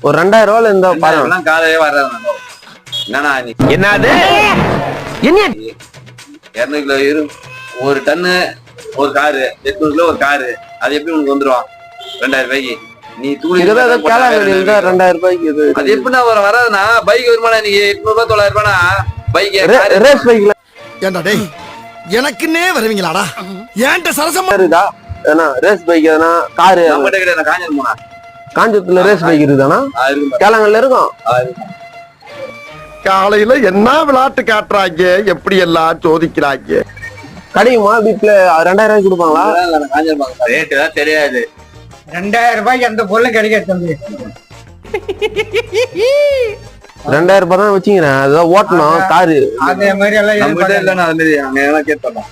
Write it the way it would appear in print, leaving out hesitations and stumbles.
ஒரு 2000 ரூபாய் இந்த காலையே வர்றது என்னன்னா என்னது என்ன 200 கிலோ ஒரு டன்னு ஒரு காரு 800 கிலோ ஒரு காரு அது எப்படி உனக்கு வந்துரும் 2000 ரூபாய்க்கு நீ தூளி 2000 ரூபாய்க்கு அது எப்படின்னா வராதுன்னா பைக் வருமானம் நீ 800 ரூபாய் 900 ரூபாய்னா பைக் ரேஸ் பைக்ல ஏன்டா டேய் எனக்குன்னே வருவீங்களாடா ஏன்ட்ட சரசமா இருக்குதா ஏன்னா ரேஸ் பைக் எதனா காரு நம்மகிட்ட கிடையாது காஞ்சல் போனா காஞ்சத்துல ரேஸ் பைக் இருக்குதானா கேளங்கல்ல இருக்கும் காலையில என்ன விளையாட்டு காட்டுறாங்க எப்படி எல்லாம் சோதிக்கிறாங்க கிடைக்குமா வீட்டுல 2000 ரூபாய்க்கு கொடுப்பாங்களா காஞ்சல் ரேட்டு தான் தெரியாது 2000 ரூபாய்க்கு அந்த பொருளும் கிடைக்காது தம்பி 2000 ரூபாய் தான் வச்சுக்கிறேன் அதான் ஓட்டணும் காரு அதே மாதிரி எல்லாம் நம்ம கிட்ட இல்லைன்னா அது மாதிரி அங்க எல்லாம் கேட்போம்